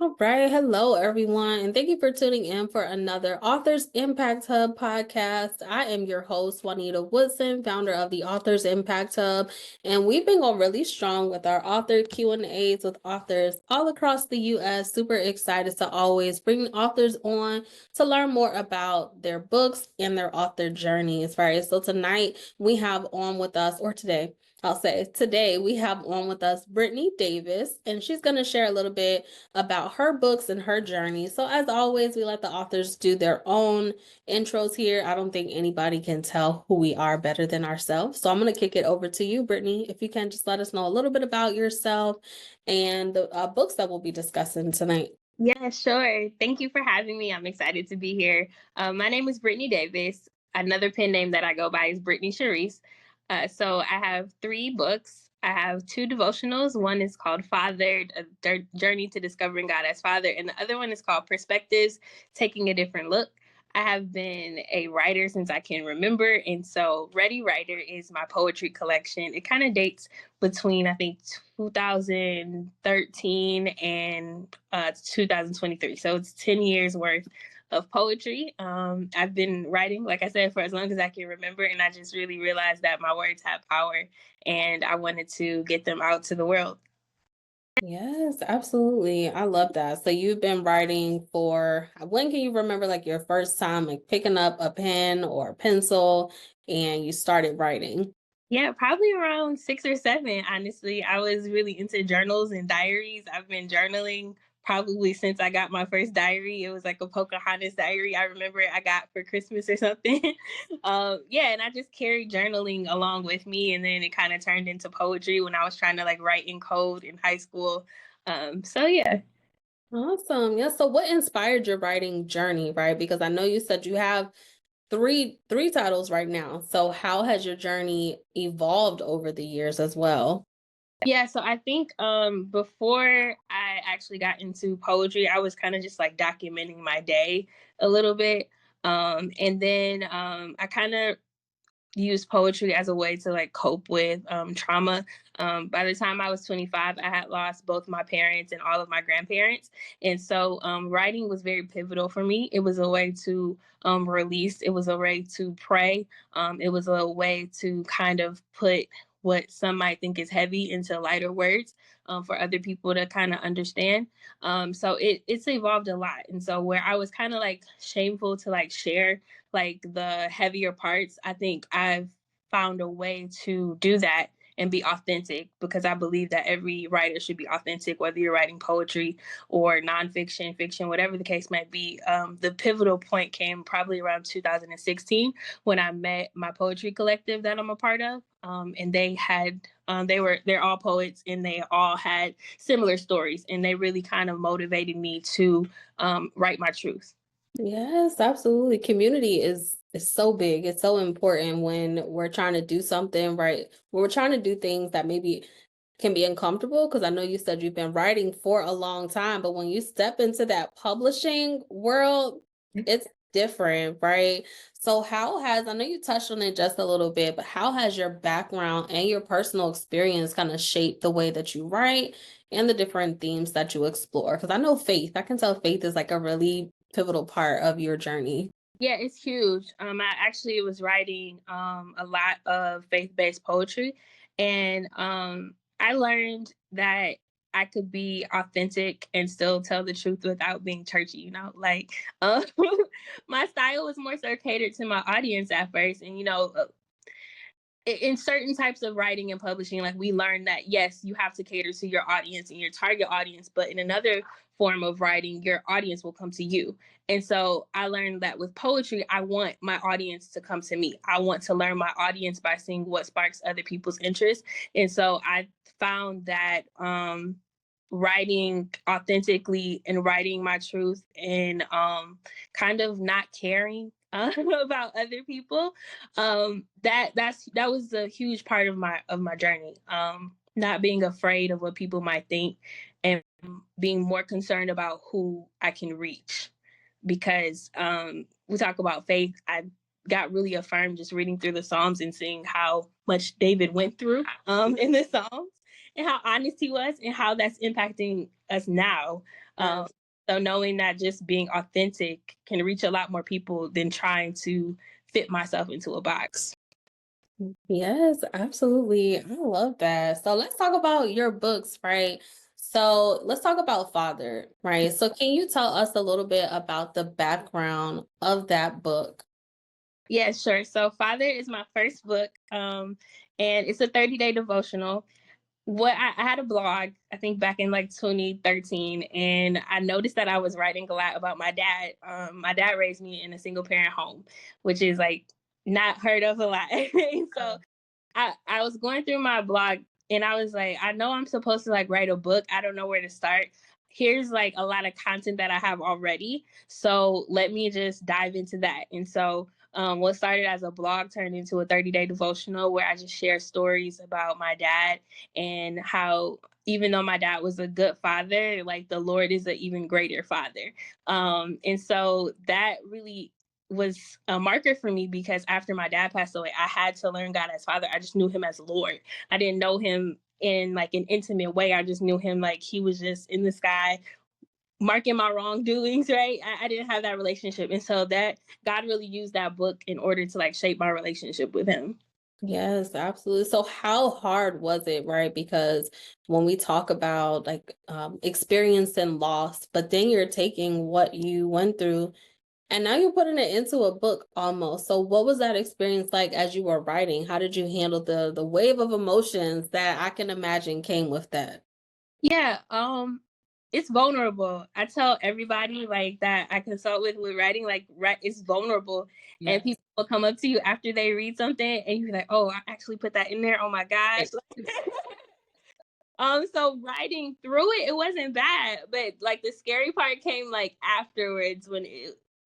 All right. Hello, everyone. And thank you for tuning in for another Authors Impact Hub podcast. I am your host, Juanita Woodson, founder of the Authors Impact Hub. And we've been going really strong with our author Q&As with authors all across the U.S. Super excited to always bring authors on to learn more about their books and their author journeys, right? So tonight we have on with us, or today, I'll say today we have on with us Brittney Davis, and she's going to share a little bit about her books and her journey. So as always, we let the authors do their own intros here. I don't think anybody can tell who we are better than ourselves. So I'm going to kick it over to you, Brittney. If you can just let us know a little bit about yourself and the books that we'll be discussing tonight. Yeah, sure. Thank you for having me. I'm excited to be here. My name is Brittney Davis. Another pen name that I go by is Brittney Sharice. So I have 3 books. I have 2 devotionals. One is called Fathered, a Journey to Discovering God as Father, and the other one is called Perspectives, Taking a Different Look. I have been a writer since I can remember, and so Ready Writer is my poetry collection. It kind of dates between, I think, 2013 and 2023. So it's 10 years worth of poetry. I've been writing, like I said, for as long as I can remember, and I just really realized that my words have power, and I wanted to get them out to the world. Yes, absolutely. I love that. So you've been writing for, when can you remember like your first time like picking up a pen or a pencil and you started writing? Yeah, probably around 6 or 7, honestly. I was really into journals and diaries. I've been journaling probably since I got my first diary. It was like a Pocahontas diary. I remember I got for Christmas or something. Yeah, and I just carried journaling along with me, and then it kind of turned into poetry when I was trying to like write in code in high school. So yeah. Awesome. Yeah. So what inspired your writing journey, right? Because I know you said you have three titles right now. So how has your journey evolved over the years as well? Yeah, so I think before I actually got into poetry, I was kind of just like documenting my day a little bit. And then I kind of used poetry as a way to like cope with trauma. By the time I was 25, I had lost both my parents and all of my grandparents. And so writing was very pivotal for me. It was a way to release, it was a way to pray, it was a way to kind of put what some might think is heavy into lighter words for other people to kind of understand. So it's evolved a lot. And so where I was kind of like shameful to like share like the heavier parts, I think I've found a way to do that and be authentic, because I believe that every writer should be authentic, whether you're writing poetry or nonfiction, fiction, whatever the case might be. The pivotal point came probably around 2016 when I met my poetry collective that I'm a part of. And they're all poets, and they all had similar stories, and they really kind of motivated me to write my truth. Yes, absolutely. Community is so big. It's so important when we're trying to do something, right? When we're trying to do things that maybe can be uncomfortable, because I know you said you've been writing for a long time, but when you step into that publishing world, it's different, right? So how has, I know you touched on it just a little bit, but how has your background and your personal experience kind of shaped the way that you write and the different themes that you explore? Because I know faith, I can tell faith is like a really pivotal part of your journey. Yeah, it's huge. I actually was writing a lot of faith-based poetry, and I learned that I could be authentic and still tell the truth without being churchy. Like my style was more so catered to my audience at first, and in certain types of writing and publishing, like we learned that yes, you have to cater to your audience and your target audience, but in another form of writing, your audience will come to you. And so I learned that with poetry, I want my audience to come to me. I want to learn my audience by seeing what sparks other people's interest. And so I found that writing authentically and writing my truth and kind of not caring about other people, that was a huge part of my journey. Not being afraid of what people might think, and being more concerned about who I can reach, because we talk about faith. I got really affirmed just reading through the Psalms and seeing how much David went through in the Psalms, and how honest he was, and how that's impacting us now. Um, Yes. so knowing that just being authentic can reach a lot more people than trying to fit myself into a box. Yes, absolutely. I love that. So let's talk about your books, right? So let's talk about Father, right? So can you tell us a little bit about the background of that book? Yeah, sure. So Father is my first book, and it's a 30-day devotional. I had a blog, I think back in like 2013, and I noticed that I was writing a lot about my dad. My dad raised me in a single parent home, which is like not heard of a lot. So I was going through my blog and I was like, I know I'm supposed to like write a book. I don't know where to start. Here's like a lot of content that I have already. So let me just dive into that. And so what started as a blog turned into a 30-day devotional where I just share stories about my dad and how even though my dad was a good father, like the Lord is an even greater father. And so that really was a marker for me because after my dad passed away, I had to learn God as Father. I just knew him as Lord. I didn't know him in like an intimate way. I just knew him like he was just in the sky marking my wrongdoings, right? I didn't have that relationship. And so that God really used that book in order to like shape my relationship with him. Yes, absolutely. So how hard was it, right? Because when we talk about like experience and loss, but then you're taking what you went through and now you're putting it into a book almost. So what was that experience like as you were writing? How did you handle the wave of emotions that I can imagine came with that? Yeah, it's vulnerable. I tell everybody like that I consult with writing, like it's vulnerable. And Yes. people will come up to you after they read something and you're like, oh, I actually put that in there. Oh my gosh. So writing through it, it wasn't bad, but like the scary part came like afterwards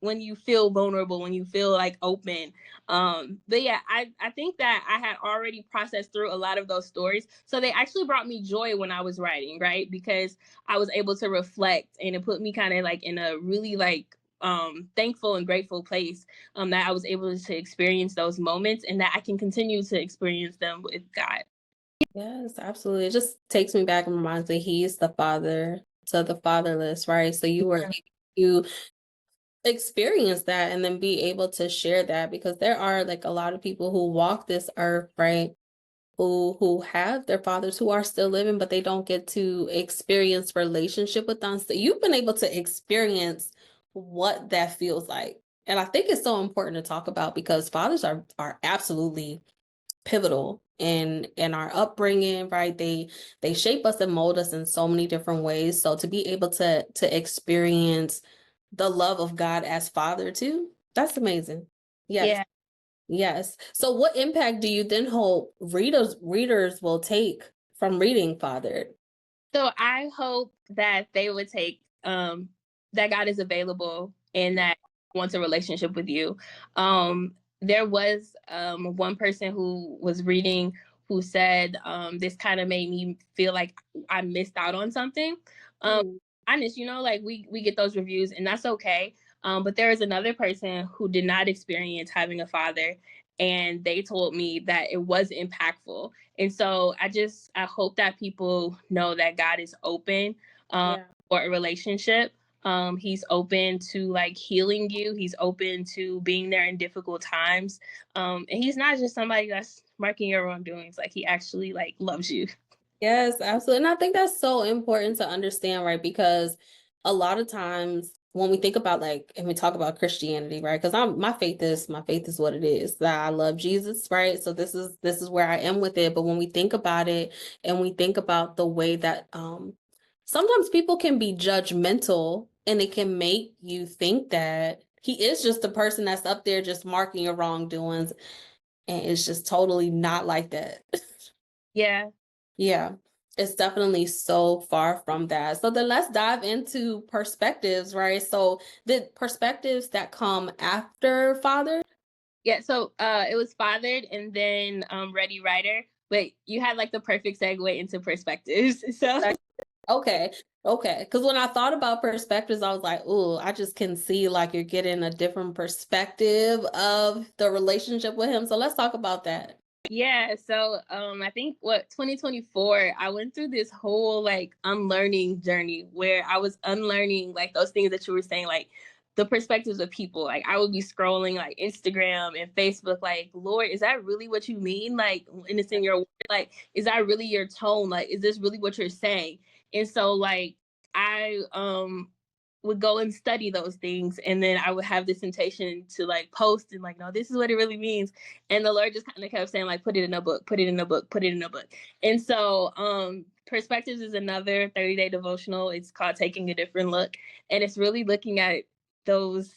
when you feel vulnerable, when you feel like open. But yeah, I think that I had already processed through a lot of those stories. So they actually brought me joy when I was writing, right? Because I was able to reflect and it put me kind of like in a really like thankful and grateful place that I was able to experience those moments and that I can continue to experience them with God. Yes, absolutely. It just takes me back and reminds me he's the father to the fatherless, right? So you were able to experience that and then be able to share that because there are like a lot of people who walk this earth, right? Who have their fathers who are still living, but they don't get to experience relationship with them. So you've been able to experience what that feels like. And I think it's so important to talk about because fathers are absolutely pivotal in our upbringing, right? They shape us and mold us in so many different ways. So to be able to experience the love of God as Father too, that's amazing. Yes. Yeah. Yes. So what impact do you then hope readers will take from reading Fathered? So I hope that they would take that God is available and that wants a relationship with you. There was one person who was reading who said this kind of made me feel like I missed out on something. Um, Mm. Honest, like we get those reviews and that's okay. But there is another person who did not experience having a father, and they told me that it was impactful. And so I hope that people know that God is open um, Yeah. for a relationship. He's open to like healing you. He's open to being there in difficult times. And he's not just somebody that's marking your wrongdoings. Like he actually like loves you. Yes, absolutely. And I think that's so important to understand, right? Because a lot of times when we think about like and we talk about Christianity, right? Because I'm my faith is what it is. That I love Jesus, right? So this is where I am with it. But when we think about it and we think about the way that sometimes people can be judgmental and it can make you think that he is just the person that's up there just marking your wrongdoings. And it's just totally not like that. Yeah. Yeah, it's definitely so far from that. So then let's dive into perspectives, right? So the perspectives that come after father. Yeah. So it was fathered and then Ready Writer. But you had like the perfect segue into perspectives. So Okay, okay. Because when I thought about perspectives, I was like, oh, I just can see like you're getting a different perspective of the relationship with him. So let's talk about that. Yeah, so I think 2024 I went through this whole like unlearning journey where I was unlearning like those things that you were saying, like the perspectives of people. Like I would be scrolling like Instagram and Facebook, like, Lord, is that really what you mean? Like, and it's in your word, like, is that really your tone? Like, is this really what you're saying? And so like I would go and study those things, and then I would have this temptation to like post and like, no, this is what it really means. And the Lord just kind of kept saying, like, put it in a book, put it in a book, put it in a book. And so Perspectives is another 30-day devotional. It's called Taking a Different Look. And it's really looking at those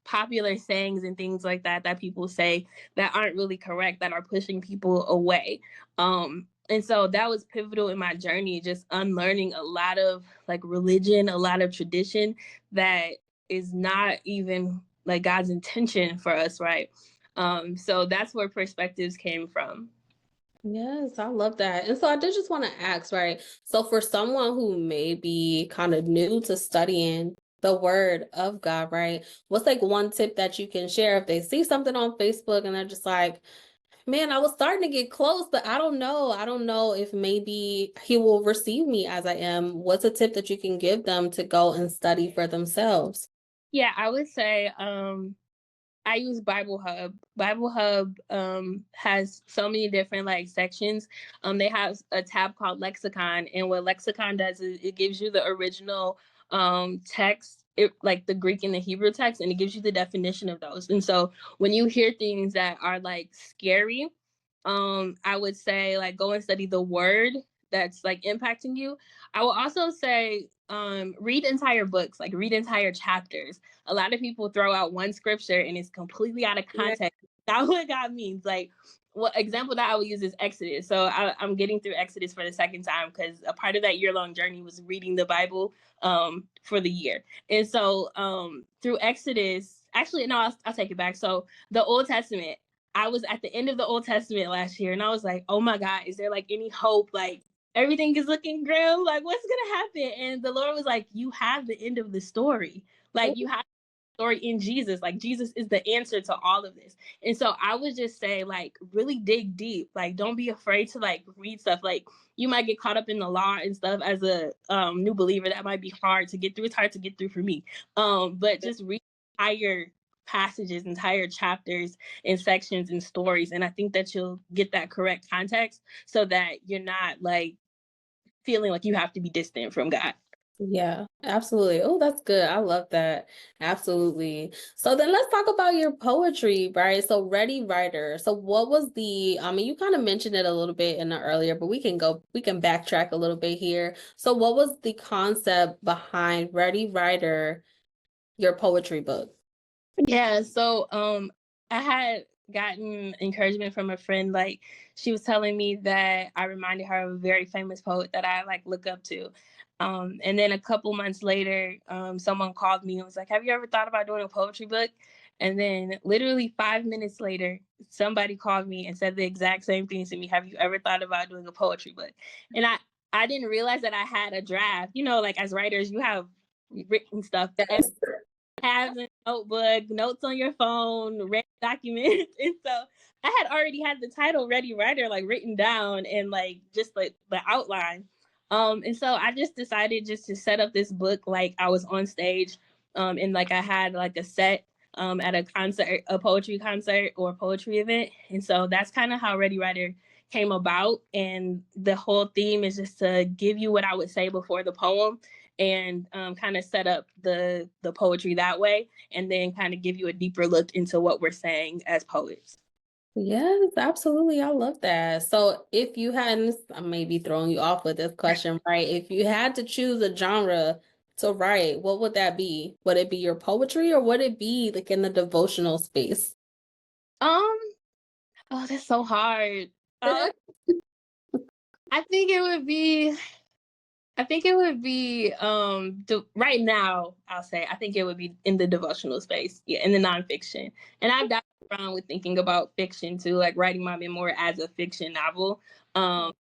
popular sayings and things like that that people say that aren't really correct, that are pushing people away. And so that was pivotal in my journey, just unlearning a lot of like religion, a lot of tradition that is not even like God's intention for us, right? So that's where perspectives came from. Yes, I love that. And so I did just want to ask, right? So for someone who may be kind of new to studying the word of God, right? What's like one tip that you can share if they see something on Facebook and they're just like, man, I was starting to get close, but I don't know. I don't know if maybe he will receive me as I am. What's a tip that you can give them to go and study for themselves? Yeah, I would say I use Bible Hub. Bible Hub has so many different like sections. They have a tab called Lexicon, and what Lexicon does is it gives you the original text, like the Greek and the Hebrew text, and it gives you the definition of those. And so when you hear things that are like scary, I would say like go and study the word that's like impacting you. I will also say read entire books, like read entire chapters. A lot of people throw out one scripture and it's completely out of Yeah. context. That's what God means. Like, what example that I would use is Exodus. So I'm getting through Exodus for the second time because a part of that year-long journey was reading the Bible for the year. And so through Exodus, actually, no, I'll take it back. So the Old Testament, I was at the end of the Old Testament last year, and I was like, oh my God, is there like any hope? Like everything is looking grim. Like what's gonna happen? And the Lord was like, you have the end of the story. Like you have story in Jesus. Like Jesus is the answer to all of this. And so I would just say, like, really dig deep. Like, don't be afraid to like read stuff. Like, you might get caught up in the law and stuff as a new believer. That might be hard to get through. It's hard to get through for me. But just read entire passages, entire chapters and sections and stories. And I think that you'll get that correct context so that you're not like feeling like you have to be distant from God. Yeah, absolutely. Oh, that's good. I love that. Absolutely. So then let's talk about your poetry, right? So Ready Writer. So what was I mean, you kind of mentioned it a little bit in the earlier, but we can backtrack a little bit here. So what was the concept behind Ready Writer, your poetry book? Yeah, so I had gotten encouragement from a friend. Like she was telling me that I reminded her of a very famous poet that I like look up to. And then a couple months later, someone called me and was like, have you ever thought about doing a poetry book? And then literally 5 minutes later, somebody called me and said the exact same thing to me. Have you ever thought about doing a poetry book? And I didn't realize that I had a draft. You know, like as writers, you have written stuff Yes. tabs and notebook, notes on your phone, read documents. And so I had already had the title Ready Writer like written down and like just like the outline. And so I just decided just to set up this book like I was on stage. And like I had like a set at a concert, a poetry concert or poetry event. And so that's kind of how Ready Writer came about. And the whole theme is just to give you what I would say before the poem and kind of set up the poetry that way, and then kind of give you a deeper look into what we're saying as poets. Yes, absolutely. I love that. So if you hadn't, I may be throwing you off with this question, right? If you had to choose a genre to write, what would that be? Would it be your poetry or would it be like in the devotional space? Um, oh, that's so hard. Uh, I think it would be. I think it would be right now. I'll say I think it would be in the devotional space, yeah, in the nonfiction. And I've gotten around with thinking about fiction too, like writing my memoir as a fiction novel. Um,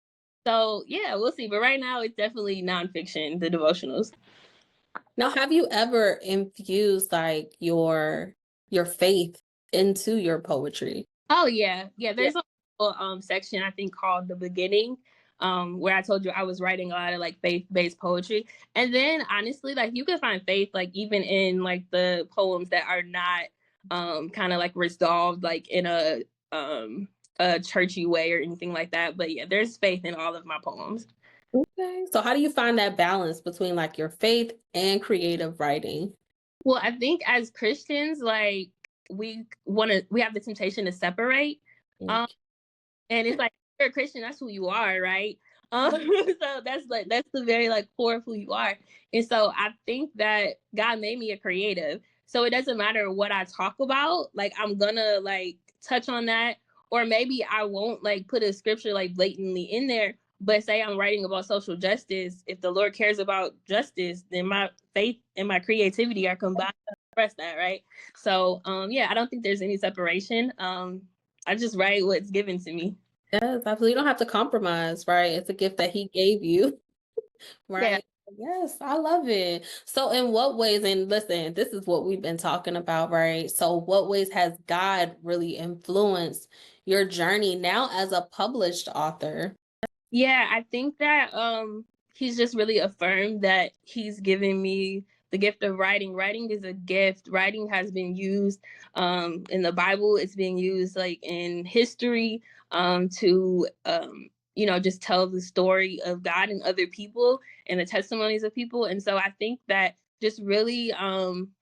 so yeah, we'll see. But right now, it's definitely nonfiction, the devotionals. Now, have you ever infused like your faith into your poetry? Oh yeah, yeah. Yeah. There's section I think called The Beginning, where I told you I was writing a lot of like faith-based poetry. And then honestly, like you can find faith like even in like the poems that are not kind of like resolved like in a churchy way or anything like that. But yeah, there's faith in all of my poems. Okay. So how do you find that balance between like your faith and creative writing? Well, I think as Christians, like we have the temptation to separate. Um, Okay. and it's like you're a Christian, that's who you are, right? So that's the very like core of who you are. And so I think that God made me a creative. So it doesn't matter what I talk about, like I'm gonna like touch on that, or maybe I won't like put a scripture like blatantly in there. But say I'm writing about social justice, if the Lord cares about justice, then my faith and my creativity are combined to express that, right? So yeah, I don't think there's any separation. I just write what's given to me. Yes, absolutely. You don't have to compromise, right? It's a gift that he gave you, Yeah. right? Yes, I love it. So in what ways, and listen, this is what we've been talking about, right? So what ways has God really influenced your journey now as a published author? Yeah, I think that he's just really affirmed that he's given me the gift of writing. Writing is a gift. Writing has been used in the Bible. It's being used like in history to just tell the story of God and other people and the testimonies of people. And so I think that just really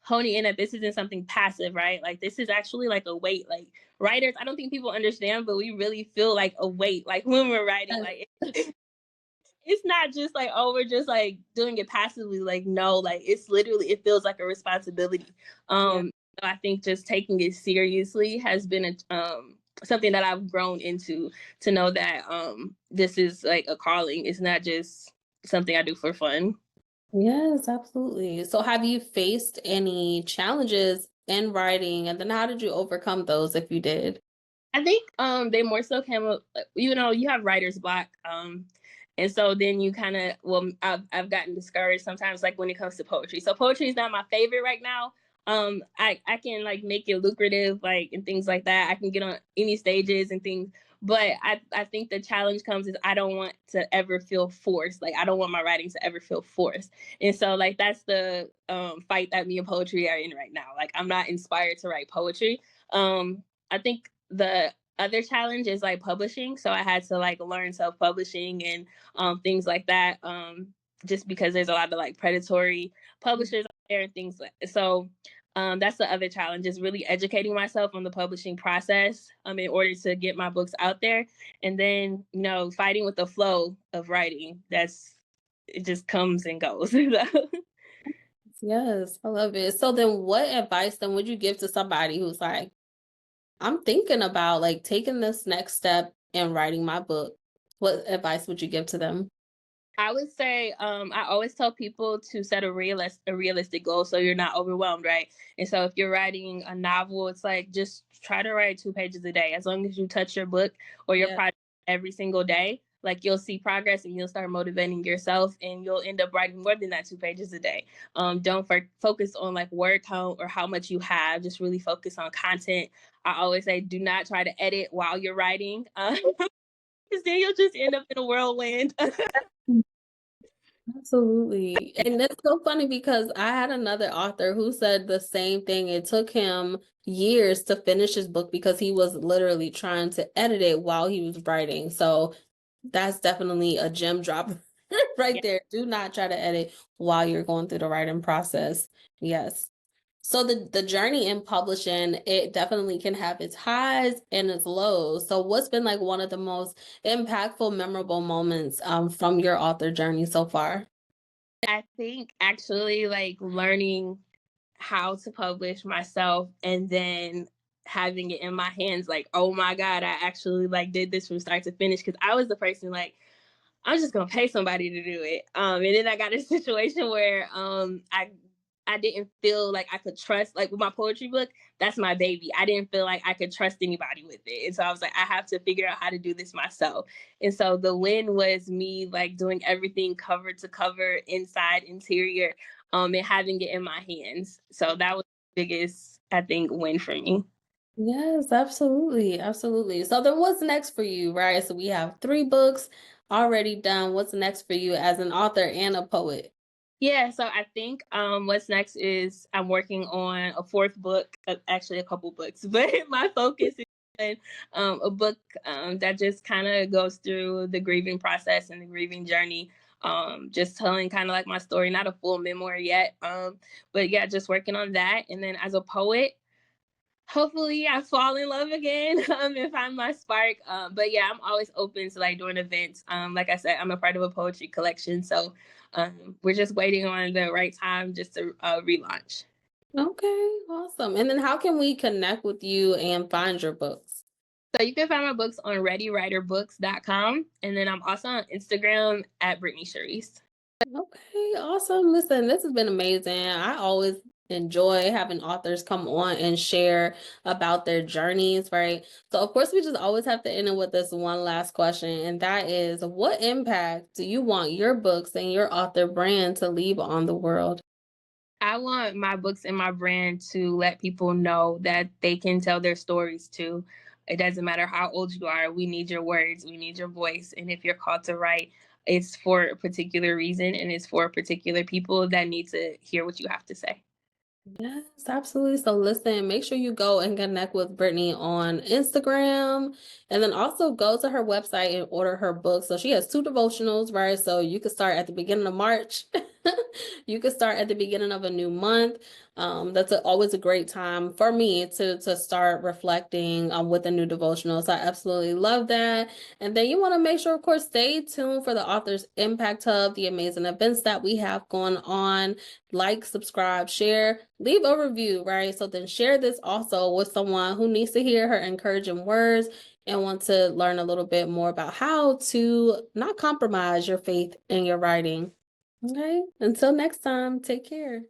honing in that this isn't something passive, right? Like this is actually like a weight. Like writers, I don't think people understand, but we really feel like a weight, like when we're writing, like it's not just like, oh, we're just like doing it passively. Like, no, like it's literally, it feels like a responsibility. Yeah. So I think just taking it seriously has been something that I've grown into, to know that this is like a calling. It's not just something I do for fun. Yes, absolutely. So have you faced any challenges in writing, and then how did you overcome those if you did? I think they more so came up, you have writer's block. And so then you kind of, well, I've gotten discouraged sometimes like when it comes to poetry. So poetry is not my favorite right now. I can like make it lucrative, like and things like that. I can get on any stages and things. But I think the challenge comes is I don't want to ever feel forced. Like I don't want my writing to ever feel forced. And so like that's the fight that me and poetry are in right now. Like I'm not inspired to write poetry. I think the other challenge is like publishing. So I had to like learn self-publishing and things like that. Just because there's a lot of like predatory publishers out there and things like so. That's the other challenge is really educating myself on the publishing process in order to get my books out there. And then, fighting with the flow of writing. It just comes and goes. Yes, I love it. So then what advice then would you give to somebody who's like, I'm thinking about like taking this next step and writing my book? What advice would you give to them? I would say I always tell people to set a realistic goal so you're not overwhelmed, right? And so if you're writing a novel, it's like just try to write 2 pages a day. As long as you touch your book or your Yeah. project every single day, like you'll see progress and you'll start motivating yourself and you'll end up writing more than that 2 pages a day. Don't focus on like word count or how much you have. Just really focus on content. I always say do not try to edit while you're writing, because then you'll just end up in a whirlwind. Absolutely. And it's so funny because I had another author who said the same thing. It took him years to finish his book because he was literally trying to edit it while he was writing. So that's definitely a gem drop right Yeah. there. Do not try to edit while you're going through the writing process. Yes. So the journey in publishing, it definitely can have its highs and its lows. So what's been like one of the most impactful, memorable moments from your author journey so far? I think actually like learning how to publish myself and then having it in my hands, like, oh my God, I actually like did this from start to finish. Cause I was the person like, I'm just gonna pay somebody to do it. And then I got a situation where I didn't feel like I could trust, like with my poetry book, that's my baby. I didn't feel like I could trust anybody with it. And so I was like, I have to figure out how to do this myself. And so the win was me like doing everything cover to cover, inside, interior, and having it in my hands. So that was the biggest, I think, win for me. Yes, absolutely. Absolutely. So then what's next for you, right? So we have 3 books already done. What's next for you as an author and a poet? Yeah, so I think what's next is I'm working on a fourth book, actually a couple books, but my focus is on a book that just kind of goes through the grieving process and the grieving journey. Just telling kind of like my story, not a full memoir yet, but yeah, just working on that. And then as a poet, hopefully I fall in love again and find my spark. But yeah, I'm always open to like doing events. Like I said, I'm a part of a poetry collection, so we're just waiting on the right time just to relaunch. Okay, awesome. And then how can we connect with you and find your books? So you can find my books on readywriterbooks.com, and then I'm also on Instagram at Brittney Sharice. Okay, awesome. Listen, this has been amazing. I always enjoy having authors come on and share about their journeys, right? So, of course, we just always have to end it with this one last question, and that is what impact do you want your books and your author brand to leave on the world? I want my books and my brand to let people know that they can tell their stories too. It doesn't matter how old you are. We need your words. We need your voice. And if you're called to write, it's for a particular reason and it's for particular people that need to hear what you have to say. Yes, absolutely. So listen, make sure you go and connect with Brittany on Instagram and then also go to her website and order her book. So she has 2 devotionals, right? So you could start at the beginning of March. You could start at the beginning of a new month. That's always a great time for me to start reflecting with a new devotional. So I absolutely love that. And then you want to make sure, of course, stay tuned for the Authors Impact Hub, the amazing events that we have going on. Like, subscribe, share, leave a review, right? So then share this also with someone who needs to hear her encouraging words and want to learn a little bit more about how to not compromise your faith in your writing. Okay, until next time, take care.